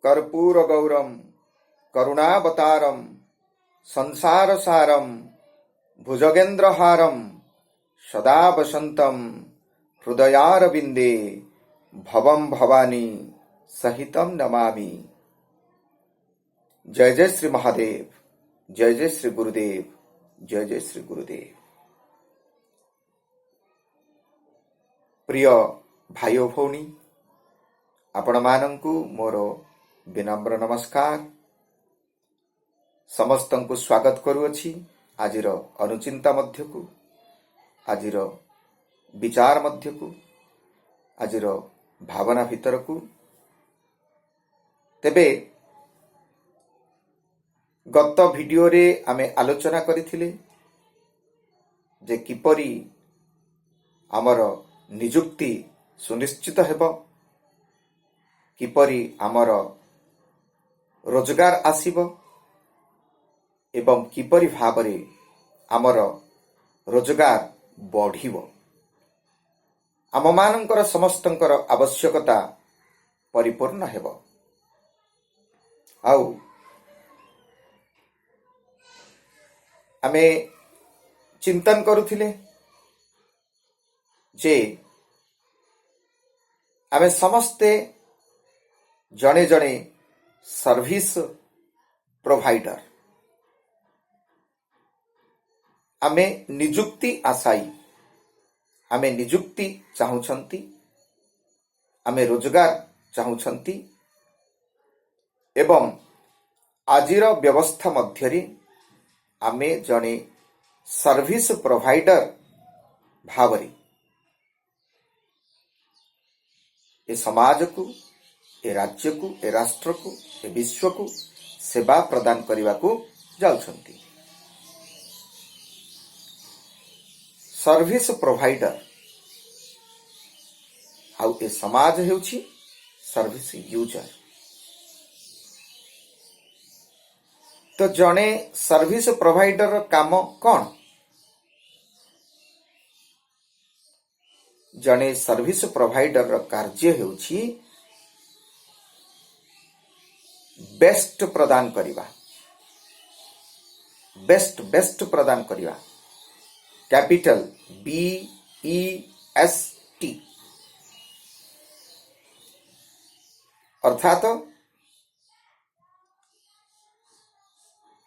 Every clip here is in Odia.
कर्पूर गौरम करुणावतारम संसार सारम भुजगेन्द्रहारम सदा वसंतम हृदयारविंदे भवम भवानी सहितम नमामि। जय जय श्री महादेव, जय जय श्री गुरुदेव, जय जय श्री गुरुदेव। प्रिय भाई भौणी, आपण मानंकु मोर विनम्र नमस्कार। समस्तंकु स्वागत करुअछि आजिर अनुचिंता मध्यकु, आजिर विचार मध्यकु, आजिर भावना भितरकु। तेबे गत भिडियो रे आमे आलोचना करिथिले जे किपरि आमर निजुक्ति सुनिश्चित हेब, किपरि आमर रोजगार आसीब एवं किपरि भाबरे आमर रोजगार बढ़िबो, आम मानकर समस्तंकर आवश्यकता परिपूर्ण हेब। आउ आमे चिंतन करुथिले जे आमे समस्ते जणे जणे सर्विस प्रोवाइडर, आमे निजुक्ति आशायी, आमे निजुक्ति चाहुछंती, आमे रोजगार चाहुछंती एवं आजिर व्यवस्था मध्यरे आमे जणे सर्विस प्रोवाइडर भावरे ए समाज को, ए राज्य को, ए राष्ट्र को, ए विश्व को सेवा प्रदान करने को जाउछंती। सर्विस प्रोवाइडर आउ ए समाज हेउछि सर्विस यूजर। तो जणे सर्विस प्रोवाइडर काम कौन? जणे सर्विस प्रोवाइडर कार्य हेउछि बेस्ट प्रदान करिबा, बेस्ट प्रदान करिबा, कैपिटल BEST। अर्थात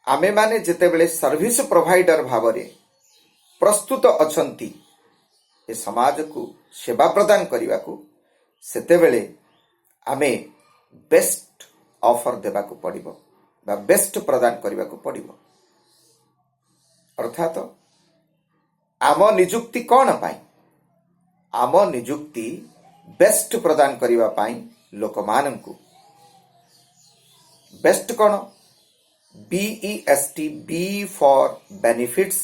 आमे माने जेतेबेले सर्विस प्रोवाइडर भावरे प्रस्तुत अछंती ए समाज को सेवा प्रदान करिबा को, सेतेबेले आमे बेस्ट ऑफर देबा को पड़िबो बा बेस्ट प्रदान करिबा को पड़िबो। अर्थात आम निजुक्ति कौन पाई? आम निजुक्ति बेस्ट प्रदान करिबा पाई लोक मानंकु। बेस्ट कौन? BEST, B for benefits,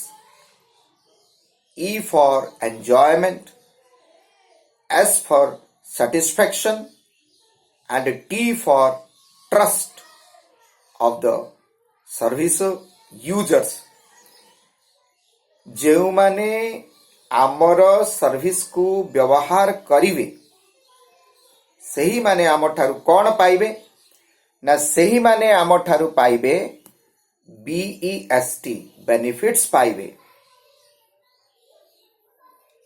E for enjoyment, S for satisfaction and T for trust of the service users। जेउ माने आमर सर्विस को व्यवहार करिवे सही माने आम ठारू कौन पाइबे ना, सही माने आम ठारू पाइबे BEST बेनिफिट्स पाइबे,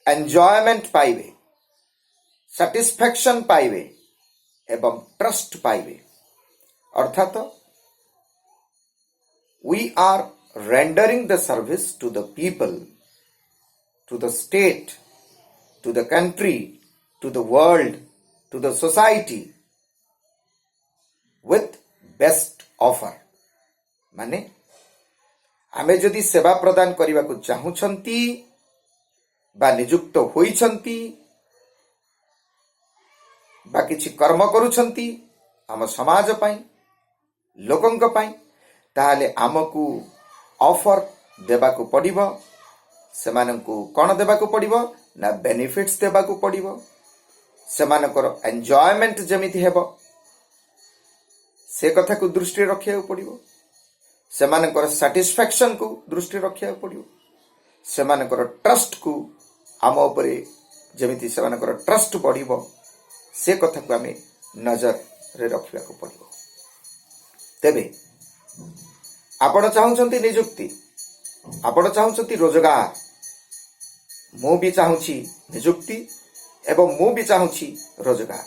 एंजॉयमेंट पाइबे, सैटिस्फैक्शन पाइबे एवं ट्रस्ट पाइबे। अर्थात we are rendering the service to the people, to the state, to the country, to the world, to the society with best offer। माने आमे जदि सेवा प्रदान करिबा को चाहुछंती बा नियुक्त होइछंती बा किछि कर्म करूछंती आम समाज पाई, लोकंक पाई, ताहाले आमकु ऑफर देबा को पड़िबो। सेमानंकु कोन देबा को पड़िबो ना, बेनिफिट्स देबा को पड़िबो। सेमानकर एन्जॉयमेंट जेमिति हेबो से कथा को दृष्टि रखिया पड़िबो। सेमानकर सैटिस्फैक्शन को दृष्टि रखिया पड़िबो। सेमानकर ट्रस्ट को आम उपरे जेमिति सेमानकर ट्रस्ट बढ़िबो से कथा को आमे नजर रे रखिया को पड़िबो। ତେବେ ଆପଣ ଚାହୁଁଛନ୍ତି ନିଯୁକ୍ତି, ଆପଣ ଚାହୁଁଛନ୍ତି ରୋଜଗାର, ମୁଁ ବି ଚାହୁଁଛି ନିଯୁକ୍ତି ଏବଂ ମୁଁ ବି ଚାହୁଁଛି ରୋଜଗାର।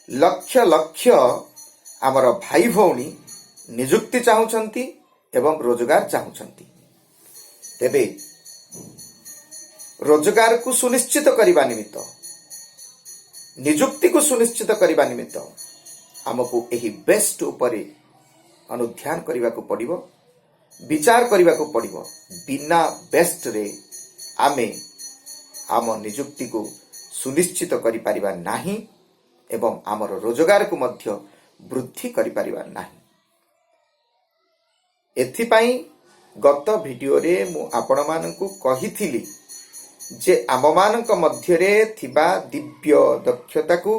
ଲକ୍ଷ ଲକ୍ଷ ଆମର ଭାଇ ଭଉଣୀ ନିଯୁକ୍ତି ଚାହୁଁଛନ୍ତି ଏବଂ ରୋଜଗାର ଚାହୁଁଛନ୍ତି। ତେବେ ରୋଜଗାରକୁ ସୁନିଶ୍ଚିତ କରିବା ନିମିତ୍ତ, ନିଯୁକ୍ତିକୁ ସୁନିଶ୍ଚିତ କରିବା ନିମିତ୍ତ ଆମକୁ ଏହି ବେଷ୍ଟ ଉପରେ ଅନୁଧ୍ୟାନ କରିବାକୁ ପଡ଼ିବ, ବିଚାର କରିବାକୁ ପଡ଼ିବ। ବିନା ବେଷ୍ଟରେ ଆମେ ଆମ ନିଯୁକ୍ତିକୁ ସୁନିଶ୍ଚିତ କରିପାରିବା ନାହିଁ ଏବଂ ଆମର ରୋଜଗାରକୁ ମଧ୍ୟ ବୃଦ୍ଧି କରିପାରିବା ନାହିଁ। ଏଥିପାଇଁ ଗତ ଭିଡ଼ିଓରେ ମୁଁ ଆପଣମାନଙ୍କୁ କହିଥିଲି ଯେ ଆମମାନଙ୍କ ମଧ୍ୟରେ ଥିବା ଦିବ୍ୟ ଦକ୍ଷତାକୁ,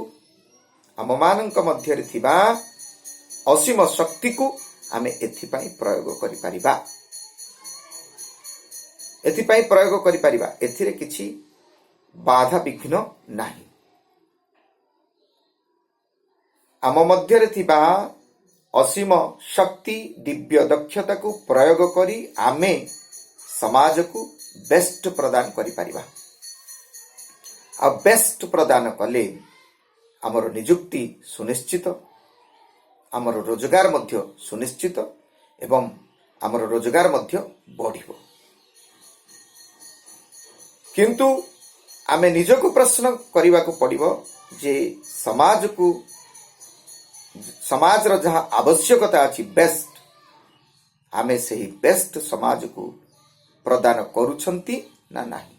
ଆମମାନଙ୍କ ମଧ୍ୟରେ ଥିବା ଅସୀମ ଶକ୍ତିକୁ ଆମେ ଏଥିପାଇଁ ପ୍ରୟୋଗ କରିପାରିବା, ଏଥିପାଇଁ ପ୍ରୟୋଗ କରିପାରିବା। ଏଥିରେ କିଛି ବାଧାବିଘ୍ନ ନାହିଁ। ଆମ ମଧ୍ୟରେ ଥିବା ଅସୀମ ଶକ୍ତି, ଦିବ୍ୟ ଦକ୍ଷତାକୁ ପ୍ରୟୋଗ କରି ଆମେ ସମାଜକୁ ବେଷ୍ଟ ପ୍ରଦାନ କରିପାରିବା। ଆଉ ବେଷ୍ଟ ପ୍ରଦାନ କଲେ ଆମର ନିଯୁକ୍ତି ସୁନିଶ୍ଚିତ, ଆମର ରୋଜଗାର ମଧ୍ୟ ସୁନିଶ୍ଚିତ ଏବଂ ଆମର ରୋଜଗାର ମଧ୍ୟ ବଢ଼ିବ। କିନ୍ତୁ ଆମେ ନିଜକୁ ପ୍ରଶ୍ନ କରିବାକୁ ପଡ଼ିବ ଯେ ସମାଜର ଯାହା ଆବଶ୍ୟକତା ଅଛି ବେଷ୍ଟ, ଆମେ ସେହି ବେଷ୍ଟ ସମାଜକୁ ପ୍ରଦାନ କରୁଛନ୍ତି ନା ନାହିଁ।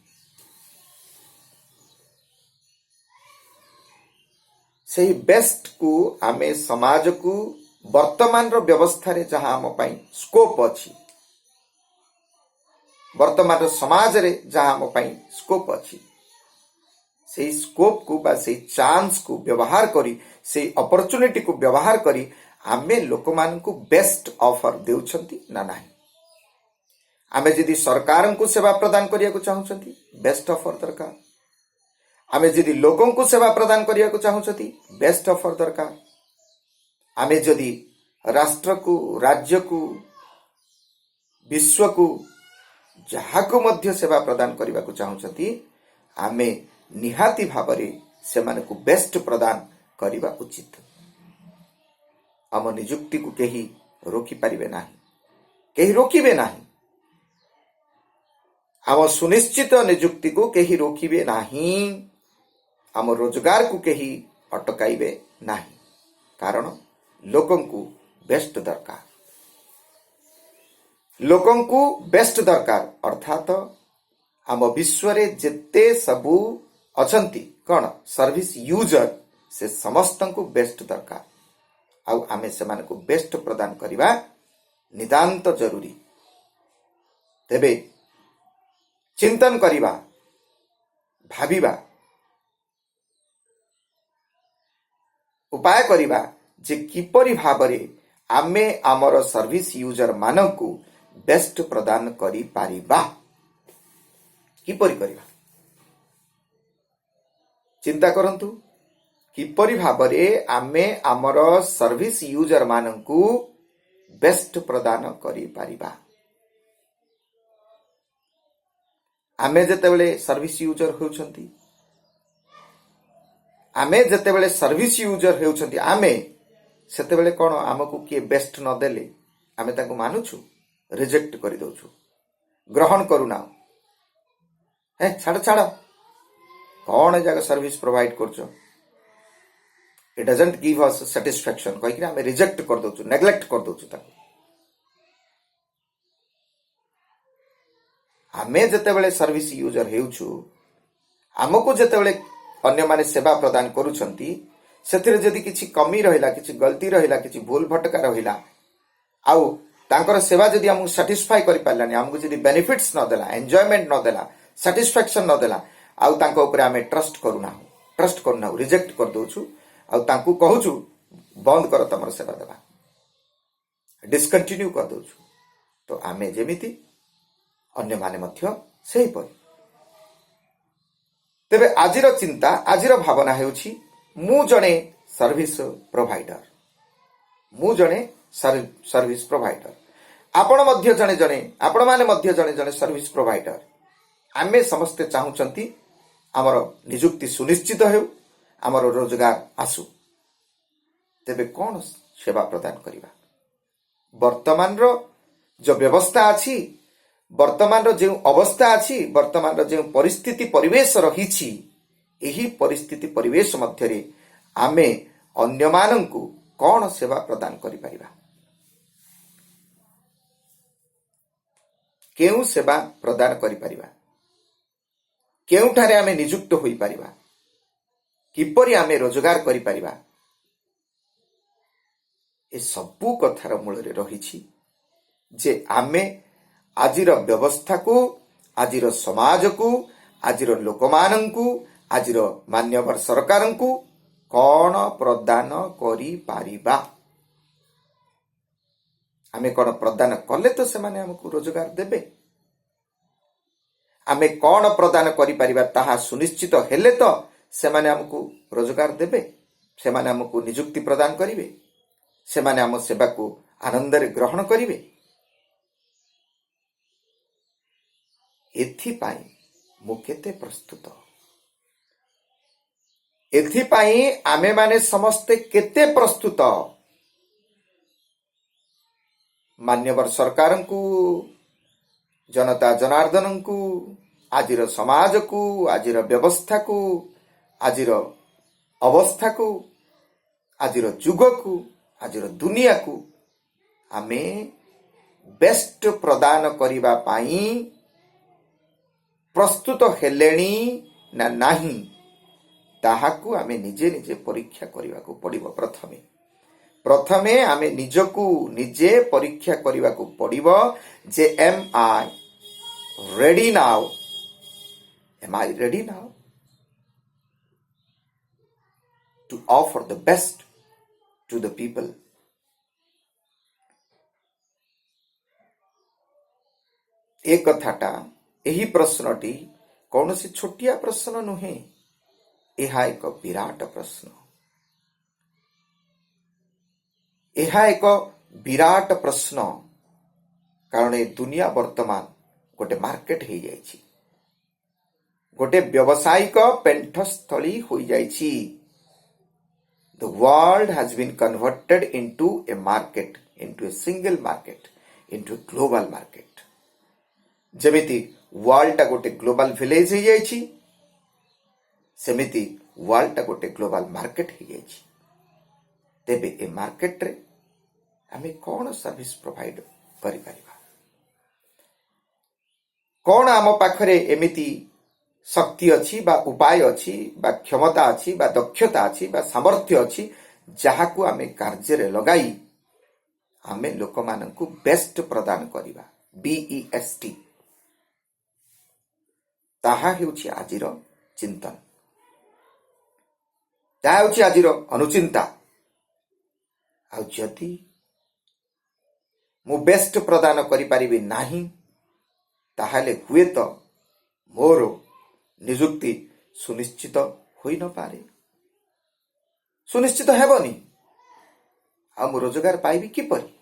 ସେହି ବେଷ୍ଟକୁ ଆମେ ସମାଜକୁ ବର୍ତ୍ତମାନର ବ୍ୟବସ୍ଥାରେ ଯାହା ଆମ ପାଇଁ ସ୍କୋପ ଅଛି, ବର୍ତ୍ତମାନର ସମାଜରେ ଯାହା ଆମ ପାଇଁ ସ୍କୋପ ଅଛି, ସେହି ସ୍କୋପକୁ ବା ସେହି ଚାନ୍ସକୁ ବ୍ୟବହାର କରି, ସେହି ଅପରଚୁନିଟିକୁ ବ୍ୟବହାର କରି ଆମେ ଲୋକମାନଙ୍କୁ ବେଷ୍ଟ ଅଫର ଦେଉଛନ୍ତି ନା ନାହିଁ। ଆମେ ଯଦି ସରକାରଙ୍କୁ ସେବା ପ୍ରଦାନ କରିବାକୁ ଚାହୁଁଛନ୍ତି, ବେଷ୍ଟ ଅଫର ଦରକାର। ଆମେ ଯଦି ଲୋକଙ୍କୁ ସେବା ପ୍ରଦାନ କରିବାକୁ ଚାହୁଁଛନ୍ତି, ବେଷ୍ଟ ଅଫର ଦରକାର। ଆମେ ଯଦି ରାଷ୍ଟ୍ରକୁ, ରାଜ୍ୟକୁ, ବିଶ୍ୱକୁ, ଯାହାକୁ ମଧ୍ୟ ସେବା ପ୍ରଦାନ କରିବାକୁ ଚାହୁଁଛନ୍ତି, ଆମେ ନିହାତି ଭାବରେ ସେମାନଙ୍କୁ ବେଷ୍ଟ ପ୍ରଦାନ କରିବା ଉଚିତ। ଆମ ନିଯୁକ୍ତିକୁ କେହି ରୋକିପାରିବେ ନାହିଁ, କେହି ରୋକିବେ ନାହିଁ। ଆମ ସୁନିଶ୍ଚିତ ନିଯୁକ୍ତିକୁ କେହି ରୋକିବେ ନାହିଁ, ଆମ ରୋଜଗାରକୁ କେହି ଅଟକାଇବେ ନାହିଁ। କାରଣ ଲୋକଙ୍କୁ ବେଷ୍ଟ ଦରକାର, ଲୋକଙ୍କୁ ବେଷ୍ଟ ଦରକାର। ଅର୍ଥାତ ଆମ ବିଶ୍ୱରେ ଯେତେ ସବୁ ଅଛନ୍ତି କ'ଣ ସର୍ଭିସ ୟୁଜର, ସେ ସମସ୍ତଙ୍କୁ ବେଷ୍ଟ ଦରକାର। ଆଉ ଆମେ ସେମାନଙ୍କୁ ବେଷ୍ଟ ପ୍ରଦାନ କରିବା ନିତାନ୍ତ ଜରୁରୀ। ତେବେ ଚିନ୍ତନ କରିବା, ଭାବିବା, ଉପାୟ କରିବା ଯେ କିପରି ଭାବରେ ଆମେ ଆମର ସର୍ଭିସ ୟୁଜର ମାନଙ୍କୁ ବେଷ୍ଟ ପ୍ରଦାନ କରିପାରିବା। କିପରି କରିବା ଚିନ୍ତା କରନ୍ତୁ। କିପରି ଭାବରେ ଆମେ ଆମର ସର୍ଭିସ ୟୁଜର ମାନଙ୍କୁ ବେଷ୍ଟ ପ୍ରଦାନ କରିପାରିବା। ଆମେ ଯେତେବେଳେ ସର୍ଭିସ ୟୁଜର ହେଉଛନ୍ତି, ଆମେ ସେତେବେଳେ କ'ଣ ଆମକୁ କିଏ ବେଷ୍ଟ ନଦେଲେ ଆମେ ତାଙ୍କୁ ମାନୁଛୁ, ରିଜେକ୍ଟ କରିଦେଉଛୁ, ଗ୍ରହଣ କରୁନା। ଛାଡ଼ କ'ଣ ଏ ଜାଗା ସର୍ଭିସ ପ୍ରୋଭାଇଡ କରୁଛ, ଇଟ୍ ଡଜଣ୍ଟ ଗିଭ୍ ଅସ୍ ସାଟିସ୍ଫ୍ୟାକ୍ସନ କହିକି ଆମେ ରିଜେକ୍ଟ କରିଦେଉଛୁ, ନେଗ୍ଲେକ୍ଟ କରିଦେଉଛୁ ତାକୁ। ଆମେ ଯେତେବେଳେ ସର୍ଭିସ ୟୁଜର ହେଉଛୁ, ଆମକୁ ଯେତେବେଳେ ଅନ୍ୟମାନେ ସେବା ପ୍ରଦାନ କରୁଛନ୍ତି, ସେଥିରେ ଯଦି କିଛି କମି ରହିଲା, କିଛି ଗଲତି ରହିଲା, କିଛି ଭୁଲ ଭଟକା ରହିଲା, ଆଉ ତାଙ୍କର ସେବା ଯଦି ଆମକୁ ସାଟିସ୍ଫାଇ କରିପାରିଲାନି, ଆମକୁ ଯଦି ବେନିଫିଟ୍ସ ନଦେଲା, ଏନ୍ଜୟମେଣ୍ଟ ନଦେଲା, ସାଟିସ୍ଫ୍ୟାକ୍ସନ ନଦେଲା, ଆଉ ତାଙ୍କ ଉପରେ ଆମେ ଟ୍ରଷ୍ଟ କରୁନାହୁଁ, ରିଜେକ୍ଟ କରିଦେଉଛୁ, ଆଉ ତାଙ୍କୁ କହୁଛୁ ବନ୍ଦ କର ତମର ସେବା ଦେବା, ଡିସକଣ୍ଟିନ୍ୟୁ କରିଦେଉଛୁ। ତ ଆମେ ଯେମିତି ଅନ୍ୟମାନେ ମଧ୍ୟ ସେହିପରି। ତେବେ ଆଜିର ଚିନ୍ତା, ଆଜିର ଭାବନା ହେଉଛି ମୁଁ ଜଣେ ସର୍ଭିସ ପ୍ରୋଭାଇଡର, ମୁଁ ଜଣେ सर्विस प्रोवाइडर आपण मध्य जने जने आपण माने मध्य जने जने सर्विस प्रोवाइडर आमे समस्ते चाहूचंती आमर निजुक्ति सुनिश्चित हो आमर रोजगार आसु तेबे कौन सेवा प्रदान करिबा वर्तमान रो जो व्यवस्था अछि वर्तमान रो जो अवस्था अछि वर्तमान रो जो परिस्थिति परिवेश रहिछि एही परिस्थिति परिवेश मध्य रे आमे अन्य मानंकु कौन सेवा प्रदान करि परिबा केउ सेवा प्रदान करि परिबा केउठारे आमे नियुक्त होई परिबा किपरि आमे रोजगार करि परिबा ए सबु कथार मूल रे रहिछि जे आमे आजिर व्यवस्था को आजिर समाज को आजिर लोकमानंकु आजिर मान्यवर सरकारंकु कौन प्रदान करि पारिबा आमे कौन प्रदान कले तो से माने हमको रोजगार देबे आमे कौन प्रदान करि परिबा ताहा सुनिश्चित हेले तो से माने हमको रोजगार देबे से माने हमको नियुक्ति प्रदान करिवे से माने हम सेवा को आनंद रे ग्रहण करिवे एथि पाई मु केते प्रस्तुत एथि पाई आमे माने समस्ते केते प्रस्तुत मान्यवर सरकार को जनता जनार्दन को आजिर समाज को आजिर व्यवस्था को आजिर अवस्था को आजिर जुग को आजिर दुनिया को आमे बेस्ट प्रदान करिबा पाई प्रस्तुत हेलेनी ना नाही ताहाकू आमे निजे निजे परीक्षा करिबा को पड़िबो प्रथमे आमे निजकू निजे परीक्षा करिबा को पड़िबो जे am I ready now to offer the best to the people एक कथाटा एही प्रश्नटी कौन सी छोटिया प्रश्न नुहे एहा एक विराट प्रश्न एहा एक विराट प्रश्न कारण ए दुनिया वर्तमान गोटे मार्केट हो जाइछि गोटे व्यावसायिक पेंठस्थली हो जाइछि The world has been converted into a market, into a single market, into a global market. जेमिति वर्ल्ड टा गोटे ग्लोबल विलेज हो जाइछि सेमिति वर्ल्ड टा गोटे ग्लोबल मार्केट हो जाइछि तेबे ए मार्केट रे हमें कौन सर्विस प्रोवाइड करि परिबा कौन आम पाखरे एमिति शक्ति अच्छी बा उपाय अच्छी बा क्षमता अच्छी बा दक्षता अच्छी बा सामर्थ्य अच्छी जहाकू आमे कार्य रे लगाई आमे लोक माननकु बेस्ट प्रदान करिबा BEST ताहा हेउछि आजिर चिंतन ताहा हेउछि आजिर अनुचिंता आ जति मु बेस्ट प्रदान करि परिबि नाही ताहाले हुए तो मोर निजुक्ति सुनिश्चित होई न पारे सुनिश्चित हेबनी आ मु रोजगार पाइबी किपरि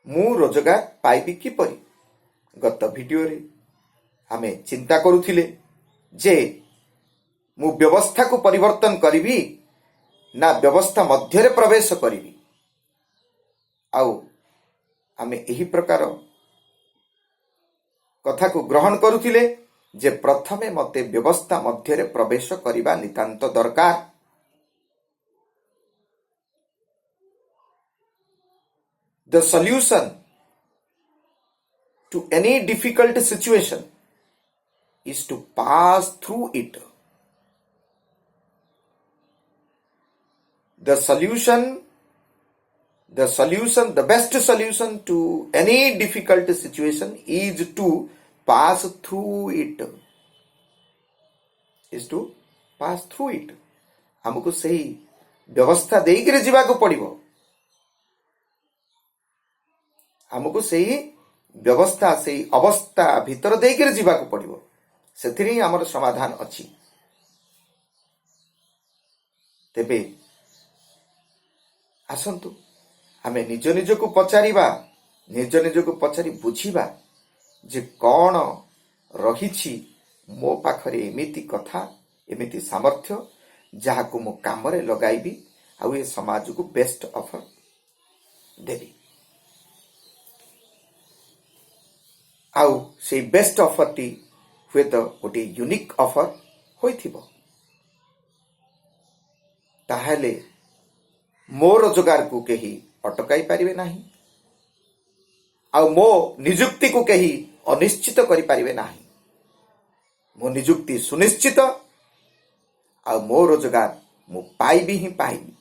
मु रोजगार पाइबी किपरि गत वीडियो रे आमे चिंता करूथिले जे मु व्यवस्था को परिवर्तन करिबी ना व्यवस्था मध्य रे प्रवेश करिबी आउ आमे एही प्रकार कथा को ग्रहण करूथिले जे प्रथमे मते व्यवस्था मध्य रे प्रवेश करिबा नितांत दरकार the solution to any difficult situation is to pass through it the best solution to any difficult situation is to pass through it हमको सही व्यवस्था देइकरे जीवा को पड़िबो हमको सही व्यवस्था सही अवस्था भीतर देइकरे जीवा को पड़िबो सेथिरि हमर समाधान अछि तेबे आसंतु ଆମେ ନିଜ ନିଜକୁ ପଚାରିବା, ନିଜ ନିଜକୁ ପଚାରି ବୁଝିବା ଯେ କ'ଣ ରହିଛି ମୋ ପାଖରେ ଏମିତି କଥା, ଏମିତି ସାମର୍ଥ୍ୟ ଯାହାକୁ ମୁଁ କାମରେ ଲଗାଇବି ଆଉ ଏ ସମାଜକୁ ବେଷ୍ଟ ଅଫର ଦେବି। ଆଉ ସେଇ ବେଷ୍ଟ ଅଫରଟି ହୁଏତ ଗୋଟିଏ ୟୁନିକ୍ ଅଫର ହୋଇଥିବ। ତାହେଲେ ମୋ ରୋଜଗାରକୁ କେହି ଅଟକାଇ ପାରିବେ ନାହିଁ, ଆଉ ମୋ ନିଯୁକ୍ତିକୁ କେହି ଅନିଶ୍ଚିତ କରିପାରିବେ ନାହିଁ। ମୋ ନିଯୁକ୍ତି ସୁନିଶ୍ଚିତ, ଆଉ ମୋ ରୋଜଗାର ମୁଁ ପାଇବି ହିଁ ପାଇବି।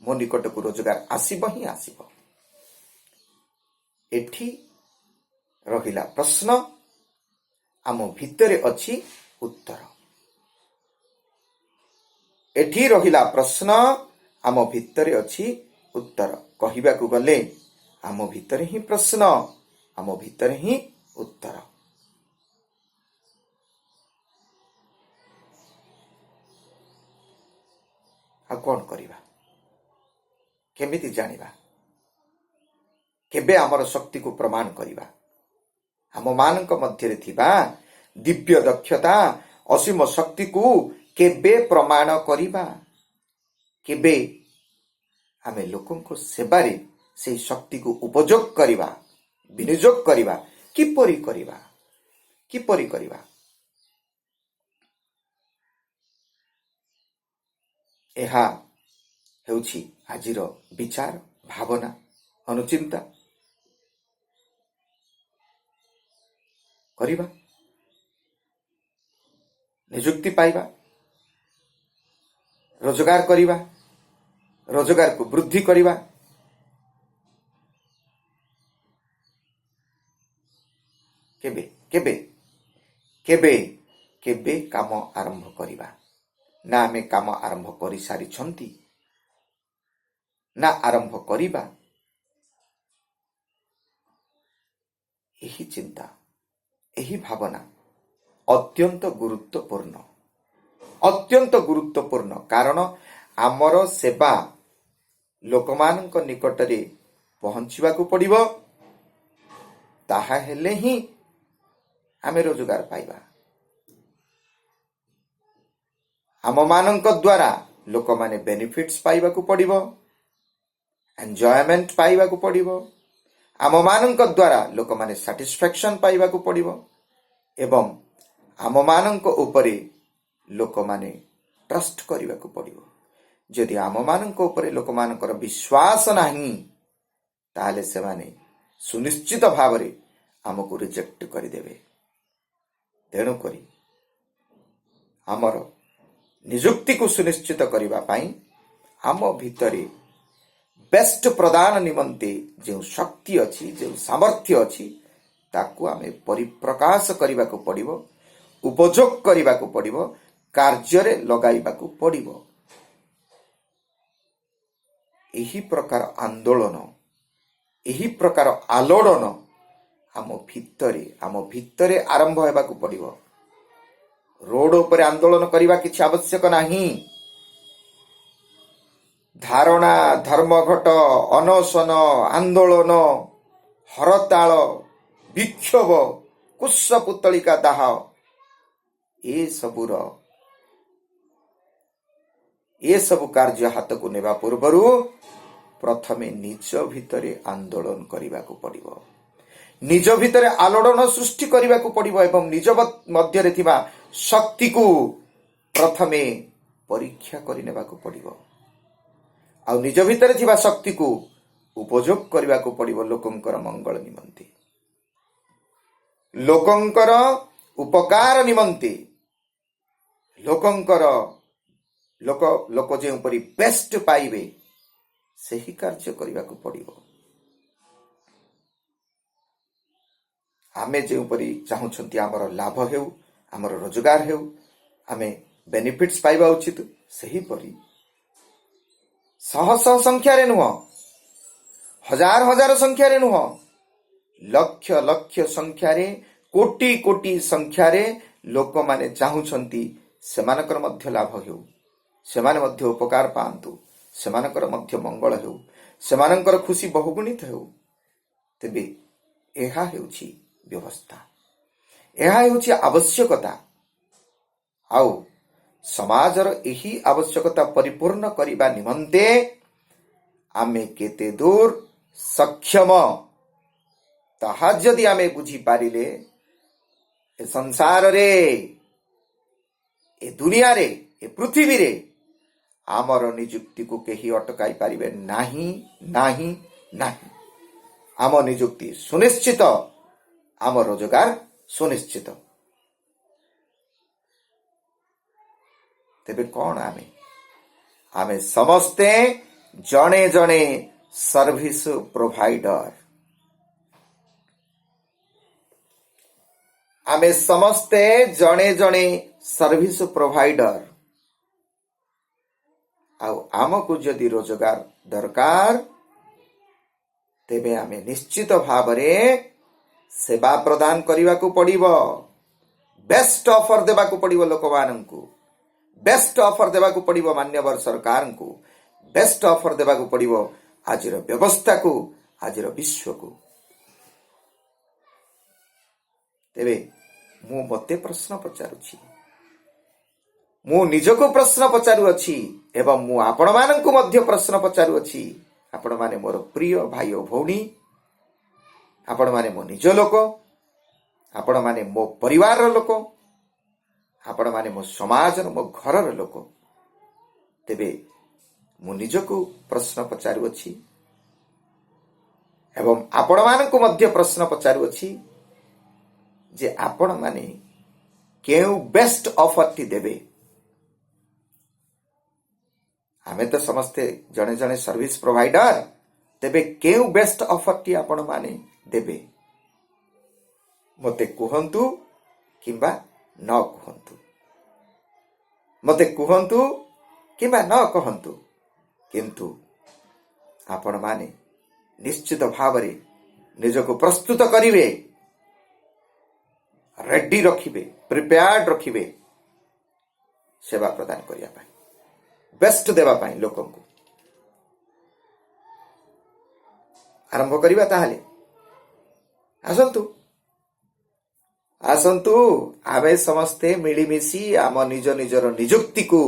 ମୋ ନିକଟକୁ ରୋଜଗାର ଆସିବ ହିଁ ଆସିବ। ଏଠି ରହିଲା ପ୍ରଶ୍ନ, ଆମ ଭିତରେ ଅଛି ଉତ୍ତର। ଏଠି ରହିଲା ପ୍ରଶ୍ନ, ଆମ ଭିତରେ ଅଛି ଉତ୍ତର। କହିବାକୁ ଗଲେ ଆମ ଭିତରେ ହିଁ ପ୍ରଶ୍ନ, ଆମ ଭିତରେ ହିଁ ଉତ୍ତର। ଆଉ କ'ଣ କରିବା? କେମିତି ଜାଣିବା? କେବେ ଆମର ଶକ୍ତିକୁ ପ୍ରମାଣ କରିବା? ଆମମାନଙ୍କ ମଧ୍ୟରେ ଥିବା ଦିବ୍ୟ ଦକ୍ଷତା, ଅସୀମ ଶକ୍ତିକୁ କେବେ ପ୍ରମାଣ କରିବା? କେବେ ଆମେ ଲୋକଙ୍କ ସେବାରେ ସେହି ଶକ୍ତିକୁ ଉପଯୋଗ କରିବା, ବିନିଯୋଗ କରିବା? କିପରି କରିବା? କିପରି କରିବା? ଏହା ହେଉଛି ଆଜିର ବିଚାର, ଭାବନା, ଅନୁଚିନ୍ତା କରିବା, ନିଯୁକ୍ତି ପାଇବା, ରୋଜଗାର କରିବା, ରୋଜଗାରକୁ ବୃଦ୍ଧି କରିବା। କେବେ କେବେ କେବେ କେବେ କାମ ଆରମ୍ଭ କରିବା? ନା ଆମେ କାମ ଆରମ୍ଭ କରିସାରିଛନ୍ତି, ନା ଆରମ୍ଭ କରିବା? ଏହି ଚିନ୍ତା, ଏହି ଭାବନା ଅତ୍ୟନ୍ତ ଗୁରୁତ୍ୱପୂର୍ଣ୍ଣ, ଅତ୍ୟନ୍ତ ଗୁରୁତ୍ୱପୂର୍ଣ୍ଣ। କାରଣ ଆମର ସେବା ଲୋକମାନଙ୍କ ନିକଟରେ ପହଞ୍ଚିବାକୁ ପଡ଼ିବ। ତାହା ହେଲେ ହିଁ ଆମେ ରୋଜଗାର ପାଇବା। ଆମମାନଙ୍କ ଦ୍ୱାରା ଲୋକମାନେ ବେନିଫିଟ୍ସ ପାଇବାକୁ ପଡ଼ିବ, ଏନ୍ଜୟମେଣ୍ଟ ପାଇବାକୁ ପଡ଼ିବ। ଆମମାନଙ୍କ ଦ୍ୱାରା ଲୋକମାନେ ସାଟିସ୍ଫ୍ୟାକ୍ସନ୍ ପାଇବାକୁ ପଡ଼ିବ ଏବଂ ଆମମାନଙ୍କ ଉପରେ ଲୋକମାନେ ଟ୍ରଷ୍ଟ କରିବାକୁ ପଡ଼ିବ। ଯଦି ଆମମାନଙ୍କ ଉପରେ ଲୋକମାନଙ୍କର ବିଶ୍ୱାସ ନାହିଁ, ତାହେଲେ ସେମାନେ ସୁନିଶ୍ଚିତ ଭାବରେ ଆମକୁ ରିଜେକ୍ଟ କରିଦେବେ। ତେଣୁକରି ଆମର ନିଯୁକ୍ତିକୁ ସୁନିଶ୍ଚିତ କରିବା ପାଇଁ ଆମ ଭିତରେ ବେଷ୍ଟ ପ୍ରଦାନ ନିମନ୍ତେ ଯେଉଁ ଶକ୍ତି ଅଛି, ଯେଉଁ ସାମର୍ଥ୍ୟ ଅଛି, ତାକୁ ଆମେ ପରିପ୍ରକାଶ କରିବାକୁ ପଡ଼ିବ, ଉପଯୋଗ କରିବାକୁ ପଡ଼ିବ, କାର୍ଯ୍ୟରେ ଲଗାଇବାକୁ ପଡ଼ିବ। ଏହି ପ୍ରକାର ଆନ୍ଦୋଳନ, ଏହି ପ୍ରକାର ଆଲୋଡ଼ନ ଆମ ଭିତରେ ଆରମ୍ଭ ହେବାକୁ ପଡ଼ିବ। ରୋଡ ଉପରେ ଆନ୍ଦୋଳନ କରିବା କିଛି ଆବଶ୍ୟକ ନାହିଁ। ଧାରଣା, ଧର୍ମଘଟ, ଅନଶନ, ଆନ୍ଦୋଳନ, ହରତାଳ, ବିକ୍ଷୋଭ, କୁଶ ପୁତଳିକା ଦାହ ଏସବୁ କାର୍ଯ୍ୟ ହାତକୁ ନେବା ପୂର୍ବରୁ ପ୍ରଥମେ ନିଜ ଭିତରେ ଆନ୍ଦୋଳନ କରିବାକୁ ପଡ଼ିବ, ନିଜ ଭିତରେ ଆଲୋଡ଼ନ ସୃଷ୍ଟି କରିବାକୁ ପଡ଼ିବ ଏବଂ ନିଜ ମଧ୍ୟରେ ଥିବା ଶକ୍ତିକୁ ପ୍ରଥମେ ପରୀକ୍ଷା କରିନେବାକୁ ପଡ଼ିବ। ଆଉ ନିଜ ଭିତରେ ଥିବା ଶକ୍ତିକୁ ଉପଯୋଗ କରିବାକୁ ପଡ଼ିବ ଲୋକଙ୍କର ମଙ୍ଗଳ ନିମନ୍ତେ, ଲୋକଙ୍କର ଉପକାର ନିମନ୍ତେ, ଲୋକ ଯେଉଁପରି ବେଷ୍ଟ ପାଇବେ ସେହି କାର୍ଯ୍ୟ କରିବାକୁ ପଡ଼ିବ। ଆମେ ଯେଉଁପରି ଚାହୁଁଛନ୍ତି ଆମର ଲାଭ ହେଉ, ଆମର ରୋଜଗାର ହେଉ, ଆମେ ବେନିଫିଟ୍ସ ପାଇବା ଉଚିତ, ସେହିପରି ଶହ ଶହ ସଂଖ୍ୟାରେ ନୁହଁ, ହଜାର ହଜାର ସଂଖ୍ୟାରେ ନୁହଁ, ଲକ୍ଷ ଲକ୍ଷ ସଂଖ୍ୟାରେ, କୋଟି କୋଟି ସଂଖ୍ୟାରେ ଲୋକମାନେ ଚାହୁଁଛନ୍ତି ସେମାନଙ୍କର ମଧ୍ୟ ଲାଭ ହେଉ, ସେମାନେ ମଧ୍ୟ ଉପକାର ପାଆନ୍ତୁ, ସେମାନଙ୍କର ମଧ୍ୟ ମଙ୍ଗଳ ହେଉ, ସେମାନଙ୍କର ଖୁସି ବହୁଗୁଣିତ ହେଉ। ତେବେ ଏହା ହେଉଛି ବ୍ୟବସ୍ଥା, ଏହା ହେଉଛି ଆବଶ୍ୟକତା। ଆଉ ସମାଜର ଏହି ଆବଶ୍ୟକତା ପରିପୂର୍ଣ୍ଣ କରିବା ନିମନ୍ତେ ଆମେ କେତେ ଦୂର ସକ୍ଷମ ତାହା ଯଦି ଆମେ ବୁଝିପାରିଲେ, ଏ ସଂସାରରେ, ଏ ଦୁନିଆରେ, ଏ ପୃଥିବୀରେ ଆମର ନିଯୁକ୍ତିକୁ କେହି ଅଟକାଇ ପାରିବେ ନାହିଁ, ନାହିଁ, ନାହିଁ। ଆମ ନିଯୁକ୍ତି ସୁନିଶ୍ଚିତ, ଆମ ରୋଜଗାର ସୁନିଶ୍ଚିତ। ତେବେ କ'ଣ ଆମେ ସମସ୍ତେ ଜଣେ ଜଣେ ସର୍ଭିସ ପ୍ରୋଭାଇଡର। ଆମେ ସମସ୍ତେ ଜଣେ ଜଣେ ସର୍ଭିସ ପ୍ରୋଭାଇଡର। ଆଉ ଆମକୁ ଯଦି ରୋଜଗାର ଦରକାର, ତେବେ ଆମେ ନିଶ୍ଚିତ ଭାବରେ ସେବା ପ୍ରଦାନ କରିବାକୁ ପଡ଼ିବ। ବେଷ୍ଟ ଅଫର ଦେବାକୁ ପଡ଼ିବ ଲୋକମାନଙ୍କୁ, ବେଷ୍ଟ ଅଫର ଦେବାକୁ ପଡ଼ିବ ମାନ୍ୟବର ସରକାରଙ୍କୁ, ବେଷ୍ଟ ଅଫର ଦେବାକୁ ପଡ଼ିବ ଆଜିର ବ୍ୟବସ୍ଥାକୁ, ଆଜିର ବିଶ୍ୱକୁ। ତେବେ ମୁଁ ମୋତେ ପ୍ରଶ୍ନ ପଚାରୁଛି, ମୁଁ ନିଜକୁ ପ୍ରଶ୍ନ ପଚାରୁଅଛି ଏବଂ ମୁଁ ଆପଣମାନଙ୍କୁ ମଧ୍ୟ ପ୍ରଶ୍ନ ପଚାରୁଅଛି। ଆପଣମାନେ ମୋର ପ୍ରିୟ ଭାଇ ଓ ଭଉଣୀ, ଆପଣମାନେ ମୋ ନିଜ ଲୋକ, ଆପଣମାନେ ମୋ ପରିବାରର ଲୋକ, ଆପଣମାନେ ମୋ ସମାଜର, ମୋ ଘରର ଲୋକ। ତେବେ ମୁଁ ନିଜକୁ ପ୍ରଶ୍ନ ପଚାରୁଅଛି ଏବଂ ଆପଣମାନଙ୍କୁ ମଧ୍ୟ ପ୍ରଶ୍ନ ପଚାରୁଅଛି ଯେ ଆପଣମାନେ କେଉଁ ବେଷ୍ଟ ଅଫରଟି ଦେବେ? ଆମେ ତ ସମସ୍ତେ ଜଣେ ଜଣେ ସର୍ଭିସ ପ୍ରୋଭାଇଡର। ତେବେ କେଉଁ ବେଷ୍ଟ ଅଫରଟି ଆପଣମାନେ ଦେବେ? ମୋତେ କୁହନ୍ତୁ କିମ୍ବା ନ କୁହନ୍ତୁ, ମୋତେ କୁହନ୍ତୁ କିମ୍ବା ନ କହନ୍ତୁ, କିନ୍ତୁ ଆପଣମାନେ ନିଶ୍ଚିତ ଭାବରେ ନିଜକୁ ପ୍ରସ୍ତୁତ କରିବେ, ରେଡି ରଖିବେ, ପ୍ରିପେୟାର୍ଡ ରଖିବେ ସେବା ପ୍ରଦାନ କରିବା ପାଇଁ, ବେଷ୍ଟ ଦେବା ପାଇଁ ଲୋକଙ୍କୁ। ଆରମ୍ଭ କରିବା ତାହେଲେ। ଆସନ୍ତୁ ଆମେ ସମସ୍ତେ ମିଳିମିଶି ଆମ ନିଜ ନିଜର ନିଯୁକ୍ତିକୁ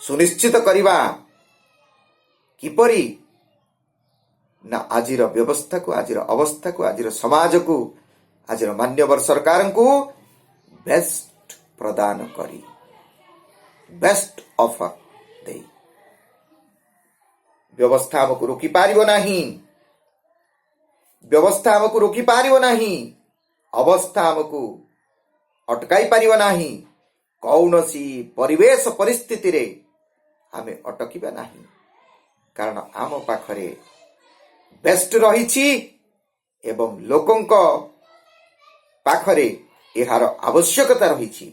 ସୁନିଶ୍ଚିତ କରିବା। କିପରି ନା ଆଜିର ବ୍ୟବସ୍ଥାକୁ, ଆଜିର ଅବସ୍ଥାକୁ, ଆଜିର ସମାଜକୁ, ଆଜିର ମାନ୍ୟବର ସରକାରଙ୍କୁ ବେଷ୍ଟ ପ୍ରଦାନ କରି, ବେଷ୍ଟ ଅଫର ଦେଇ। ବ୍ୟବସ୍ଥା ଆମକୁ ରୋକିପାରିବ ନାହିଁ, ବ୍ୟବସ୍ଥା ଆମକୁ ରୋକିପାରିବ ନାହିଁ, ଅବସ୍ଥା ଆମକୁ ଅଟକାଇ ପାରିବ ନାହିଁ। କୌଣସି ପରିବେଶ ପରିସ୍ଥିତିରେ ଆମେ ଅଟକିବା ନାହିଁ, କାରଣ ଆମ ପାଖରେ ବେଷ୍ଟ ରହିଛି ଏବଂ ଲୋକଙ୍କ ପାଖରେ ଏହାର ଆବଶ୍ୟକତା ରହିଛି।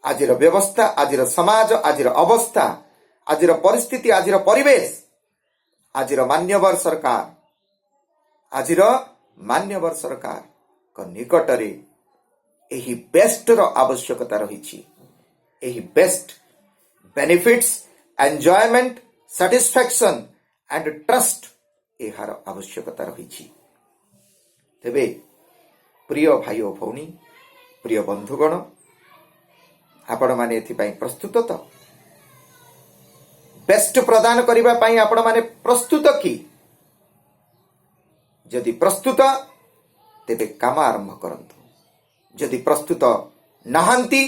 ଆଜିର ବ୍ୟବସ୍ଥା, ଆଜିର ସମାଜ, ଆଜିର ଅବସ୍ଥା, ଆଜିର ପରିସ୍ଥିତି, ଆଜିର ପରିବେଶ, ଆଜିର ମାନ୍ୟବର ସରକାରଙ୍କ ନିକଟରେ ଏହି ବେଷ୍ଟର ଆବଶ୍ୟକତା ରହିଛି। ଏହି best benefits, enjoyment, satisfaction and trust, ଏହାର ଆବଶ୍ୟକତା ରହିଛି। ତେବେ ପ୍ରିୟ ଭାଇ ଓ ଭଉଣୀ, ପ୍ରିୟ ବନ୍ଧୁଗଣ, ଆପଣମାନେ ଏଥିପାଇଁ ପ୍ରସ୍ତୁତ ତ? ବେଷ୍ଟ ପ୍ରଦାନ କରିବା ପାଇଁ ଆପଣମାନେ ପ୍ରସ୍ତୁତ କି? ଯଦି ପ୍ରସ୍ତୁତ, ତେବେ କାମ ଆରମ୍ଭ କରନ୍ତୁ। ଯଦି ପ୍ରସ୍ତୁତ ନାହାନ୍ତି,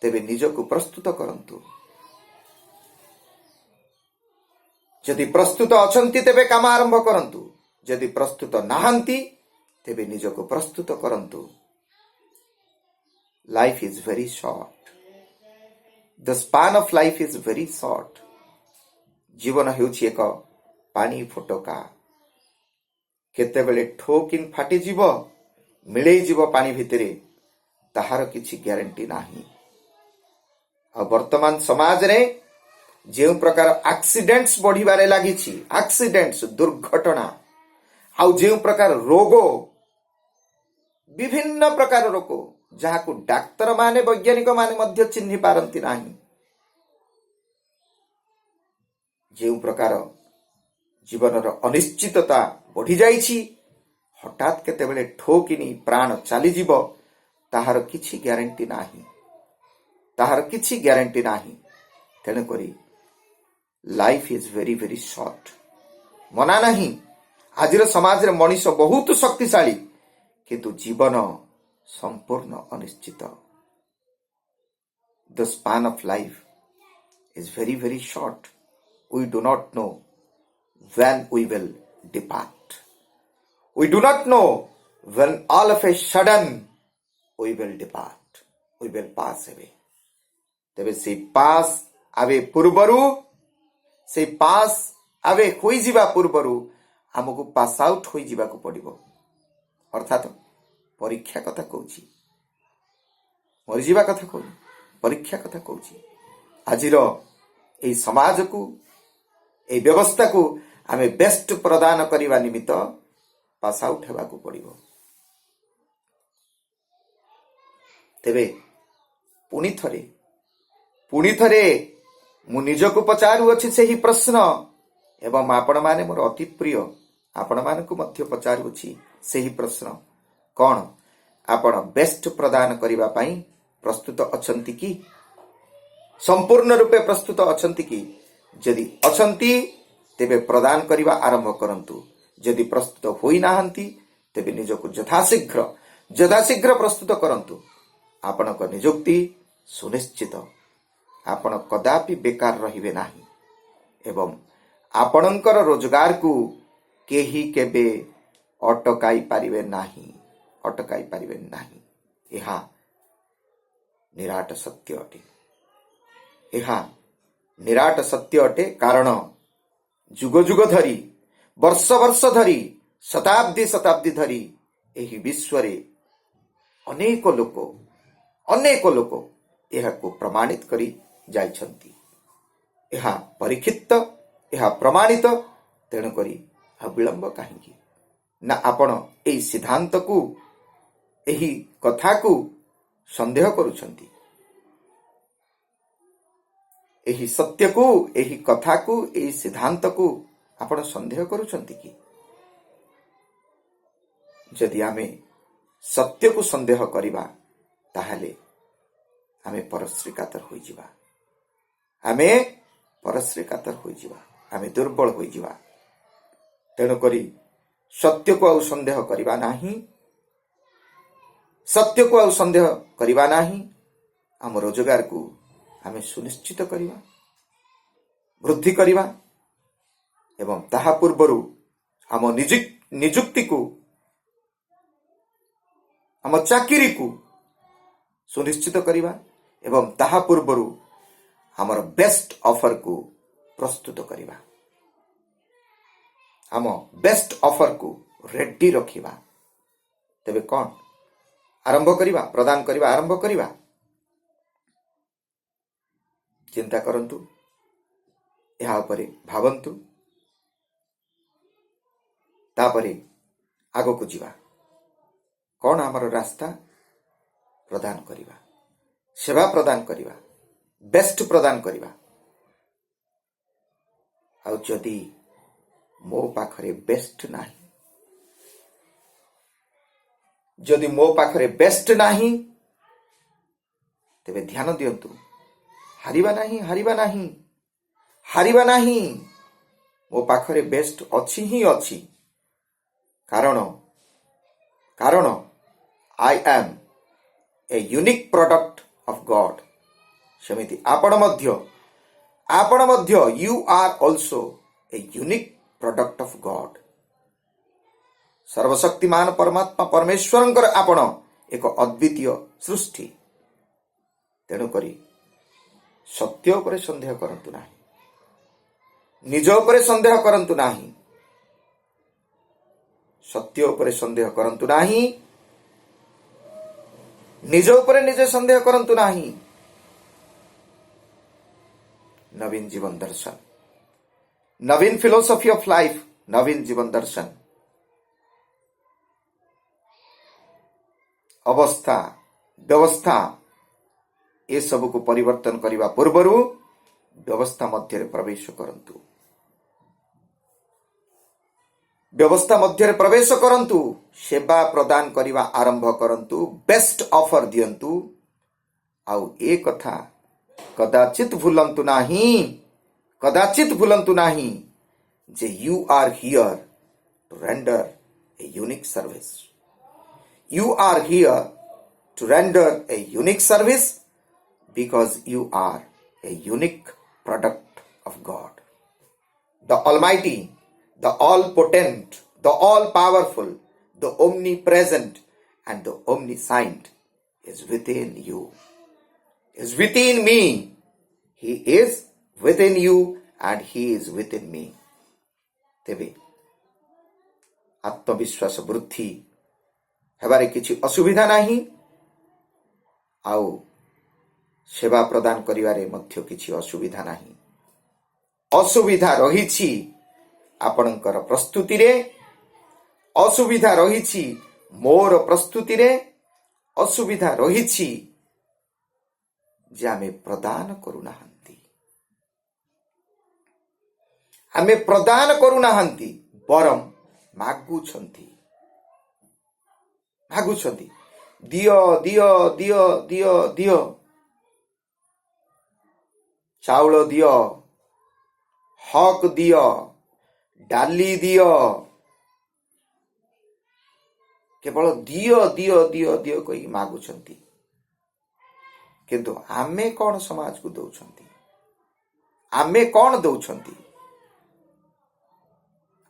ତେବେ ନିଜକୁ ପ୍ରସ୍ତୁତ କରନ୍ତୁ। ଯଦି ପ୍ରସ୍ତୁତ ଅଛନ୍ତି, ତେବେ କାମ ଆରମ୍ଭ କରନ୍ତୁ। ଯଦି ପ୍ରସ୍ତୁତ ନାହାନ୍ତି, ତେବେ ନିଜକୁ ପ୍ରସ୍ତୁତ କରନ୍ତୁ। Life is very short. The span of life is very short. ଜୀବନ ହେଉଛି ଏକ ପାଣି ଫୋଟକା। କେତେବେଳେ ଠୋକିନ ଫାଟିଯିବ, ମିଳେଇଯିବ ପାଣି ଭିତରେ, ତାହାର କିଛି ଗ୍ୟାରେଣ୍ଟି ନାହିଁ। ଆଉ ବର୍ତ୍ତମାନ ସମାଜରେ ଯେଉଁ ପ୍ରକାର ଆକ୍ସିଡେଣ୍ଟସ ବଢିବାରେ ଲାଗିଛି, ଆକ୍ସିଡେଣ୍ଟସ, ଦୁର୍ଘଟଣା, ଆଉ ଯେଉଁ ପ୍ରକାର ରୋଗ, ବିଭିନ୍ନ ପ୍ରକାର ରୋଗ, ଯାହାକୁ ଡାକ୍ତରମାନେ, ବୈଜ୍ଞାନିକ ମାନେ ମଧ୍ୟ ଚିହ୍ନି ପାରନ୍ତି ନାହିଁ, ଯେଉଁ ପ୍ରକାର ଜୀବନର ଅନିଶ୍ଚିତତା ବଢି ଯାଇଛି, ହଠାତ୍ କେତେବେଳେ ଠୋକିନି ପ୍ରାଣ ଚାଲିଯିବ, ତାହାର କିଛି ଗ୍ୟାରେଣ୍ଟି ନାହିଁ, ତାହାର କିଛି ଗ୍ୟାରେଣ୍ଟି ନାହିଁ। ତେଣୁକରି life is very very short. ମନା ନାହିଁ, ଆଜିର ସମାଜରେ ମଣିଷ ବହୁତ ଶକ୍ତିଶାଳୀ, କିନ୍ତୁ ଜୀବନ ସମ୍ପୂର୍ଣ୍ଣ ଅନିଶ୍ଚିତ। The span of life is very very short. We do not know when we will depart. We do not know when all of a sudden we will depart. We will pass away. ତେବେ ସେଇ ପାସ୍ ଆବେ ପୂର୍ବରୁ, ସେଇ ପାସ୍ ଆବେ ହୋଇଯିବା ପୂର୍ବରୁ ଆମକୁ ପାସ୍ ଆଉଟ୍ ହୋଇଯିବାକୁ ପଡ଼ିବ। ଅର୍ଥାତ୍ ପରୀକ୍ଷା କଥା କହୁଛି, ମରିଯିବା କଥା କହୁନି, ପରୀକ୍ଷା କଥା କହୁଛି। ଆଜିର ଏହି ସମାଜକୁ, ଏହି ବ୍ୟବସ୍ଥାକୁ ଆମେ ବେଷ୍ଟ ପ୍ରଦାନ କରିବା ନିମିତ୍ତ ପାସ୍ ଆଉଟ୍ ହେବାକୁ ପଡ଼ିବ। ତେବେ ପୁଣି ଥରେ ମୁଁ ନିଜକୁ ପଚାରୁଅଛି ସେହି ପ୍ରଶ୍ନ, ଏବଂ ଆପଣମାନେ ମୋର ଅତି ପ୍ରିୟ, ଆପଣମାନଙ୍କୁ ମଧ୍ୟ ପଚାରୁଅଛି ସେହି ପ୍ରଶ୍ନ, କ'ଣ ଆପଣ ବେଷ୍ଟ ପ୍ରଦାନ କରିବା ପାଇଁ ପ୍ରସ୍ତୁତ ଅଛନ୍ତି କି? ସମ୍ପୂର୍ଣ୍ଣ ରୂପେ ପ୍ରସ୍ତୁତ ଅଛନ୍ତି କି? ଯଦି ଅଛନ୍ତି ତେବେ ପ୍ରଦାନ କରିବା ଆରମ୍ଭ କରନ୍ତୁ। ଯଦି ପ୍ରସ୍ତୁତ ହୋଇନାହାନ୍ତି ତେବେ ନିଜକୁ ଯଥାଶୀଘ୍ର ପ୍ରସ୍ତୁତ କରନ୍ତୁ। ଆପଣଙ୍କ ନିଯୁକ୍ତି ସୁନିଶ୍ଚିତ। ଆପଣ କଦାପି ବେକାର ରହିବେ ନାହିଁ ଏବଂ ଆପଣଙ୍କର ରୋଜଗାରକୁ କେହି କେବେ ଅଟକାଇ ପାରିବେ ନାହିଁ। ଏହା ନିରାଟ ସତ୍ୟ ଅଟେ। ଏହା ନିରାଟ ସତ୍ୟ ଅଟେ, କାରଣ ଯୁଗ ଯୁଗ ଧରି, ବର୍ଷ ବର୍ଷ ଧରି, ଶତାବ୍ଦୀ ଧରି ଏହି ବିଶ୍ୱରେ ଅନେକ ଲୋକ ଏହାକୁ ପ୍ରମାଣିତ କରି ଯାଇଛନ୍ତି। ଏହା ପରୀକ୍ଷିତ, ଏହା ପ୍ରମାଣିତ। ତେଣୁକରି ଆଉ ବିଳମ୍ବ କାହିଁକି? ନା ଆପଣ ଏହି ସିଦ୍ଧାନ୍ତକୁ, ଏହି କଥାକୁ ସନ୍ଦେହ କରୁଛନ୍ତି? ଏହି ସତ୍ୟକୁ, ଏହି କଥାକୁ, ଏହି ସିଦ୍ଧାନ୍ତକୁ ଆପଣ ସନ୍ଦେହ କରୁଛନ୍ତି କି? ଯଦି ଆମେ ସତ୍ୟକୁ ସନ୍ଦେହ କରିବା ତାହେଲେ ଆମେ ପରଶ୍ରୀ କାତର ହୋଇଯିବା, ଆମେ ଦୁର୍ବଳ ହୋଇଯିବା। ତେଣୁକରି ସତ୍ୟକୁ ଆଉ ସନ୍ଦେହ କରିବା ନାହିଁ। ଆମ ରୋଜଗାରକୁ ଆମେ ସୁନିଶ୍ଚିତ କରିବା, ବୃଦ୍ଧି କରିବା ଏବଂ ତାହା ପୂର୍ବରୁ ଆମ ନିଯୁକ୍ତିକୁ, ଆମ ଚାକିରିକୁ ସୁନିଶ୍ଚିତ କରିବା ଏବଂ ତାହା ପୂର୍ବରୁ ଆମର ବେଷ୍ଟ ଅଫରକୁ ପ୍ରସ୍ତୁତ କରିବା, ଆମ ବେଷ୍ଟ ଅଫରକୁ ରେଡି ରଖିବା। ତେବେ କ'ଣ ଆରମ୍ଭ କରିବା? ପ୍ରଦାନ କରିବା ଆରମ୍ଭ କରିବା। ଚିନ୍ତା କରନ୍ତୁ, ଏହା ଉପରେ ଭାବନ୍ତୁ, ତାପରେ ଆଗକୁ ଯିବା। କ'ଣ ଆମର ରାସ୍ତା? ପ୍ରଦାନ କରିବା, ସେବା ପ୍ରଦାନ କରିବା, ବେଷ୍ଟ ପ୍ରଦାନ କରିବା। ଆଉ ଯଦି ମୋ ପାଖରେ ବେଷ୍ଟ ନାହିଁ, ତେବେ ଧ୍ୟାନ ଦିଅନ୍ତୁ, ହାରିବା ନାହିଁ। ମୋ ପାଖରେ ବେଷ୍ଟ ଅଛି ହିଁ ଅଛି, କାରଣ I am a unique product of God। ସେମିତି ଆପଣ ମଧ୍ୟ you are also a unique product of God। ସର୍ବଶକ୍ତିମାନ ପରମାତ୍ମା ପରମେଶ୍ୱରଙ୍କର ଆପଣ ଏକ ଅଦ୍ୱିତୀୟ ସୃଷ୍ଟି। ତେଣୁକରି ସତ୍ୟ ଉପରେ ସନ୍ଦେହ କରନ୍ତୁ ନାହିଁ, ନିଜ ଉପରେ ସନ୍ଦେହ କରନ୍ତୁ ନାହିଁ, ସତ୍ୟ ଉପରେ ସନ୍ଦେହ କରନ୍ତୁ ନାହିଁ, ନିଜ ଉପରେ ନିଜେ ସନ୍ଦେହ କରନ୍ତୁ ନାହିଁ। ନବୀନ ଜୀବନ ଦର୍ଶନ, ନବୀନ ଫିଲୋସଫି ଅଫ୍ ଲାଇଫ, ନବୀନ ଜୀବନ ଦର୍ଶନ। ଅବସ୍ଥା, ବ୍ୟବସ୍ଥା ଏସବୁକୁ ପରିବର୍ତ୍ତନ କରିବା ପୂର୍ବରୁ ବ୍ୟବସ୍ଥା ମଧ୍ୟରେ ପ୍ରବେଶ କରନ୍ତୁ। व्यवस्था मध्य प्रवेश करंतु, सेवा प्रदान करने आरंभ करंतु, बेस्ट ऑफर दियंतु। आउ ए कथा कदाचित भूलंतु नाही, कदाचित भूलंतु नाही जे you are here to render a unique service. You are here to render a unique service because you are a unique product of God. The Almighty, the All-Potent, the All-Powerful, the Omnipresent, and the Omniscient is within you, is within me. He is within you and He is within me. तेबे आत्मविश्वास वृद्धि हेबारे किछि असुविधा नाही, आउ सेवा प्रदान करिवारे मध्य किछि असुविधा नाही। असुविधा रहिछि आपणकर प्रस्तुति रे, असुविधा रहिछि मोर प्रस्तुति रे, असुविधा रहिछि जे आमे प्रदान करूनाहांती, आमे प्रदान करूनाहांती बरम मागुछंती, मागुछंती दियो दियो दियो दियो दियो, चाउल दियो, हक दियो, डाली दियो, केवल दियो दियो दियो दियो कही मागुछंती। किंतु आमे कौन समाज को दौछंती, आमे कौन दौछंती,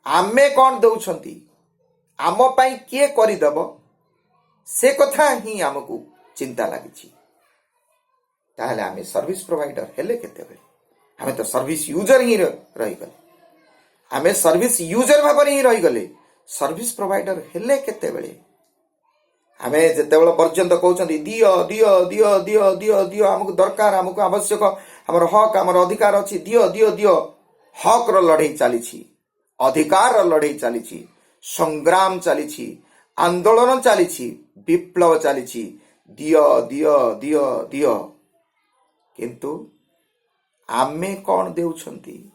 आमे कौन दौछंती, आम पाई किए करिदब से कथा ही आमको चिंता लागिछि। ताहले आमे सर्विस प्रोवाइडर हेले केतेबेले, आमे तो सर्विस यूजर ही रही गले, आमे सर्विस यूजर भाବରେ ही रही गले, सर्विस प्रोवाइडर हेले केतेबेले। आमे जेतेबेले पर्यंत कहउछंती दियो दियो दियो दियो दियो दियो, हमको दरकार, हमको आवश्यक, हमर हक हमर अधिकार अछि, दियो दियो दियो, हक रो लड़ाई चलीछि, अधिकार रो लड़ाई चलीछि, संग्राम चलीछि, आंदोलन चलीछि, विप्लव चलीछि, दियो दियो दियो दियो। किंतु आमे कौन देउछंती,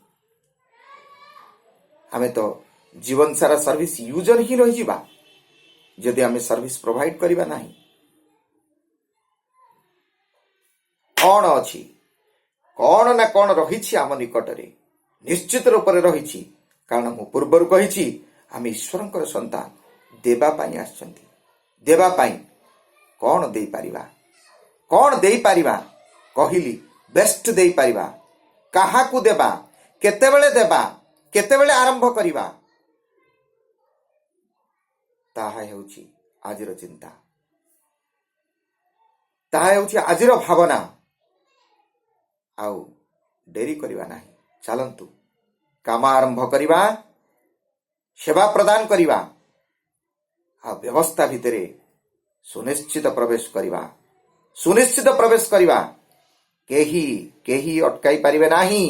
आमे तो जीवन सारा सर्विस यूजर ही रही जिबा जदि आमे सर्विस प्रोवाइड करिबा नाही। कौन अछि, कौन ना कौन रहिछि आम निकटरे, निश्चित रूप से रहिछि, कारण मु पूर्वर कहिछि आमे ईश्वरंकर संतान देबा पाई आछंती, देबा पाई कौन देई परिबा, कौन देई परिबा कहिली बेस्ट देई परिबा, काहाकू देबा, केतेबेले देबा, केतेबेले आरंभ करिबा, ताहा हेउछि आजिर चिंता, ताहा हेउछि आजिर भावना। आउ डेरी करिबा नाही, चलंतु काम आरंभ करिबा, सेवा प्रदान करिबा, आ व्यवस्था भितरे सुनिश्चित प्रवेश करिबा, सुनिश्चित प्रवेश करिबा। केही केही अटकाई पारिबे नाही,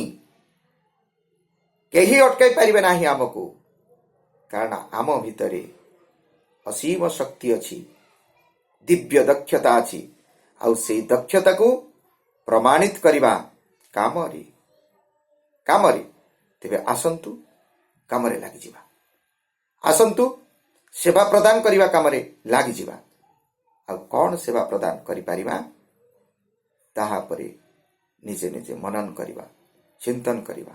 केही अटकाई पारिबे नाही आमको, कारण आम भितरे असीम शक्ति अछि, दिव्य दक्षता अछि, आउ सेई दक्षता को प्रमाणित करिबा कामरे, कामरे। तेबे आसंतु कामरे लागि जिबा, आसंतु सेवा प्रदान करिबा कामरे लागि जिबा। आ कौन सेवा प्रदान करि पारिबा ताहा परे निजे निजे मनन करिबा, चिंतन करिबा,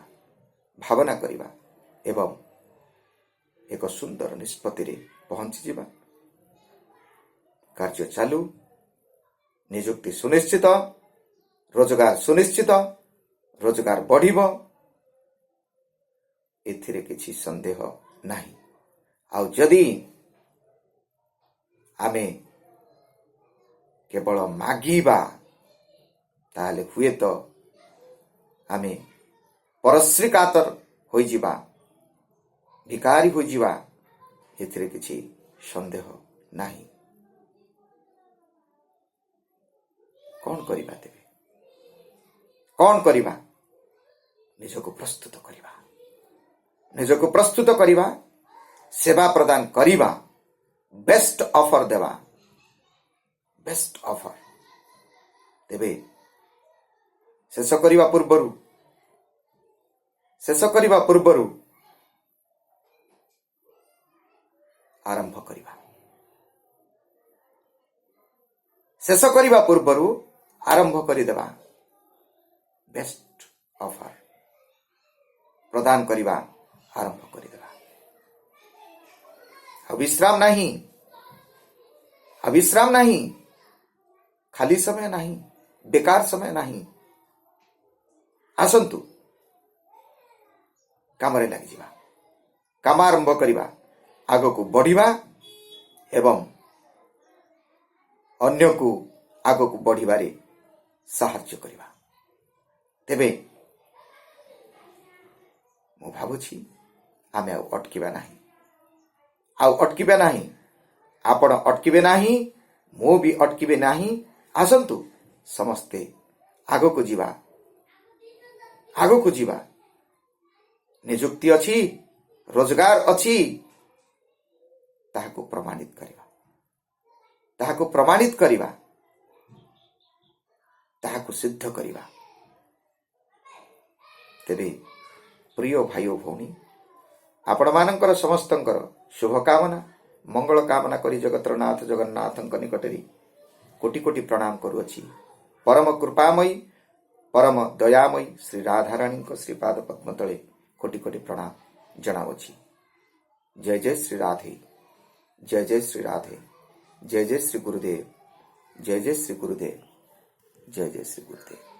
भावना करिबा एवं एक सुंदर निष्पत्ति रे पहुंची जिबा। कार्य चालू, नियुक्ति सुनिश्चित, रोजगार सुनिश्चित, रोजगार बढ़िबो, एथिरे किछि संदेह नाही। आउ जदि आमे केवल मागिबा ताहले हुए तो आमे परश्री कातर होई जिबा, भिकारी होई जिबा, एथिरे किछि संदेह नाही। कौन करिबा तेबे, कौन करिबा, निजको प्रस्तुत करिबा, निजको प्रस्तुत करिबा, सेवा प्रदान करिबा, बेस्ट ऑफर देबा, बेस्ट ऑफर। तेबे शेष करिबा पूर्वरु, शेष करिबा पूर्वरु आरंभ करिबा। शेष करने पूर्वर आरंभ करदेवा बेस्ट ऑफर प्रदान करने आरंभ करदेवा। अविश्राम नहीं, खाली समय नहीं, बेकार समय नहीं। आसंतु काम लगी काम आरंभ करवा, आग को बढ़िबा एवं अन्य को आग को बढ़िबारे साहाय्य करवा। तेबे मु भाबुछि आमे अटकिबा नहीं, अटकिबा नहीं, आपण अटकिबे नहीं, मु भी अटकिबे नहीं। आसंतु समस्ते आग को जीवा, आग को जीवा। निजुक्ति अछि, रोजगार अछि, ताहाको प्रमाणित करवा, ताहाको प्रमाणित करवा, ताहाको सिद्ध करवा। तेबे प्रिय भाई और भौणी, आपण मानकर समस्तंकर शुभकामना मंगल कामना करी जगतर नाथ जगन्नाथंक निकटरी कोटि कोटि प्रणाम करुअछि। परम कृपामयी परम दयामयी श्री राधाराणी श्रीपाद पद्म तले कोटि कोटि प्रणाम जनावछि। जय जय श्री राधे, जय जय श्री राधे, जय जय श्री गुरुदेव, जय जय श्री गुरुदेव, जय जय श्री गुरुदेव।